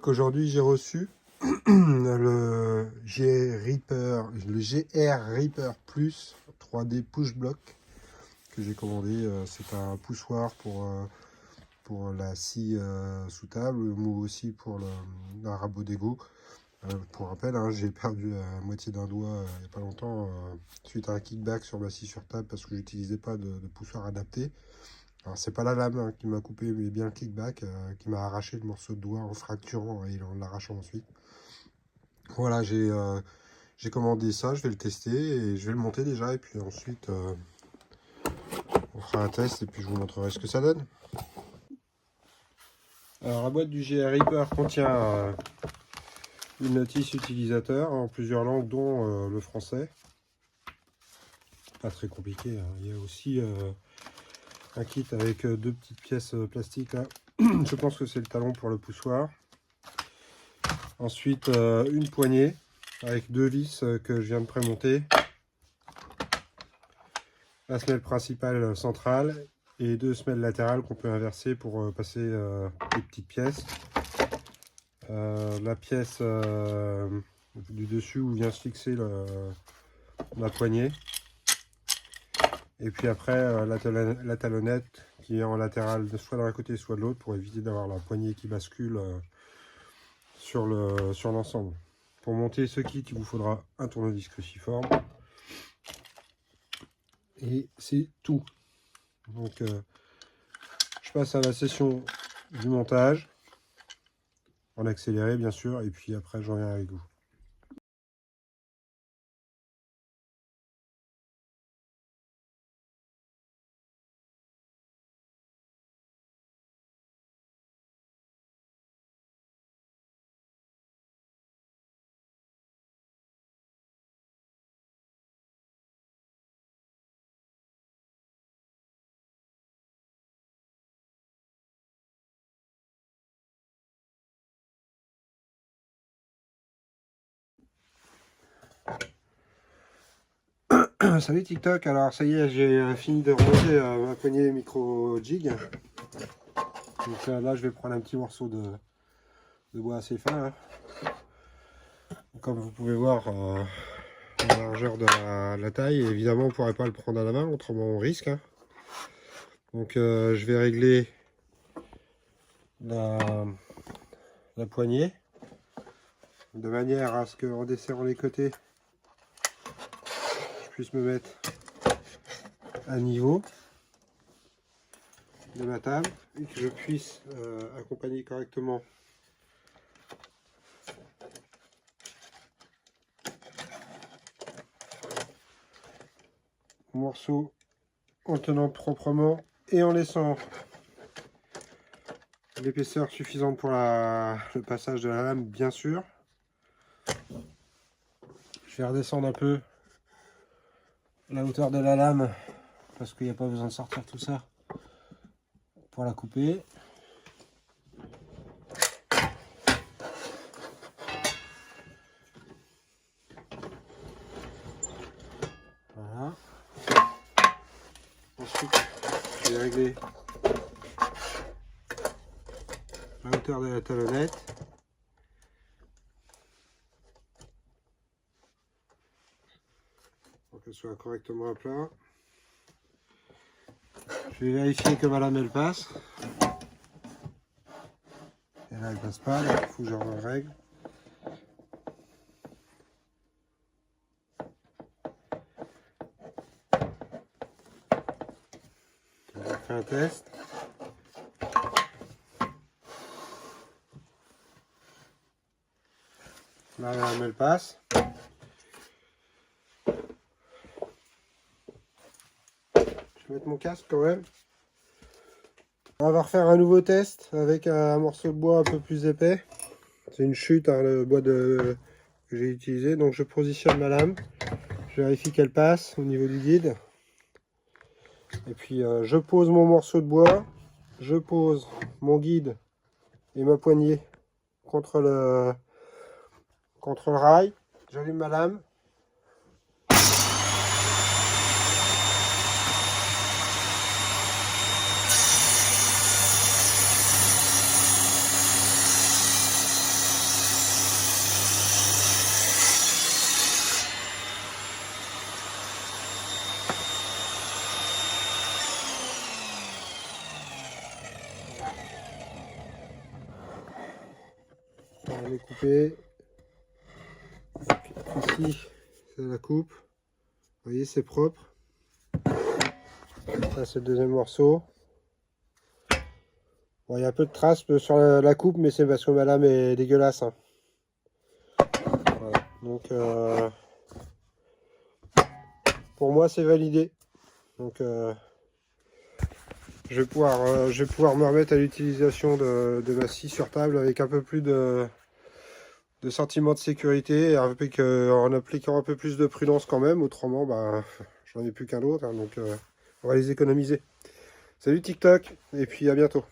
Aujourd'hui j'ai reçu le GR Reaper Plus 3D Push Block que j'ai commandé. C'est un poussoir pour la scie sous table, mais aussi pour un rabot d'égo. Pour rappel, hein, j'ai perdu la moitié d'un doigt il n'y a pas longtemps suite à un kickback sur ma scie sur table parce que j'utilisais pas de poussoir adapté. Alors c'est pas la lame hein, qui m'a coupé, mais bien le kickback qui m'a arraché le morceau de doigt en fracturant et en l'arrachant ensuite. Voilà, j'ai commandé ça, je vais le tester et je vais le monter déjà et puis ensuite on fera un test et puis je vous montrerai ce que ça donne. Alors la boîte du GR Reaper contient une notice utilisateur en plusieurs langues dont le français. Pas très compliqué, hein. Il y a aussi un kit avec deux petites pièces plastiques là. Je pense que c'est le talon pour le poussoir. Ensuite une poignée avec deux vis que je viens de prémonter. La semelle principale centrale et deux semelles latérales qu'on peut inverser pour passer les petites pièces. La pièce du dessus où vient se fixer la poignée. Et puis après la talonnette qui est en latéral soit d'un côté soit de l'autre pour éviter d'avoir la poignée qui bascule sur l'ensemble. Pour monter ce kit, il vous faudra un tournevis cruciforme. Et c'est tout. Donc je passe à la session du montage en accéléré bien sûr et puis après je reviens avec vous. Salut TikTok, alors ça y est, j'ai fini de remonter ma poignée micro jig. Donc là je vais prendre un petit morceau de bois assez fin. Hein. Comme vous pouvez voir, la largeur de la taille, et évidemment on ne pourrait pas le prendre à la main, autrement on risque. Hein. Donc je vais régler la poignée de manière à ce qu'en desserrant les côtés, je puisse me mettre à niveau de ma table et que je puisse accompagner correctement mon morceau en le tenant proprement et en laissant l'épaisseur suffisante pour le passage de la lame bien sûr. Je vais redescendre un peu la hauteur de la lame parce qu'il n'y a pas besoin de sortir tout ça pour la couper. Voilà. Ensuite, je vais régler la hauteur de la talonnette. Pour qu'elle soit correctement à plat. Je vais vérifier que ma lame elle passe. Et là elle passe pas, il faut que je règle. On va faire un test. Là la lame elle passe. Je vais mettre mon casque quand même. On va refaire un nouveau test avec un morceau de bois un peu plus épais. C'est une chute, hein, le bois que j'ai utilisé. Donc je positionne ma lame. Je vérifie qu'elle passe au niveau du guide. Et puis je pose mon morceau de bois. Je pose mon guide et ma poignée contre le rail. J'allume ma lame. On est coupé. Ici, c'est la coupe. Vous voyez, c'est propre. Ça, c'est le deuxième morceau. Bon, il y a un peu de traces sur la coupe, mais c'est parce que ma lame est dégueulasse. Hein. Voilà. Donc, pour moi, c'est validé. Donc, je vais pouvoir me remettre à l'utilisation de ma scie sur table avec un peu plus de sentiment de sécurité, en appliquant un peu plus de prudence quand même. Autrement, bah, j'en ai plus qu'un autre. Hein, donc, on va les économiser. Salut TikTok, et puis à bientôt.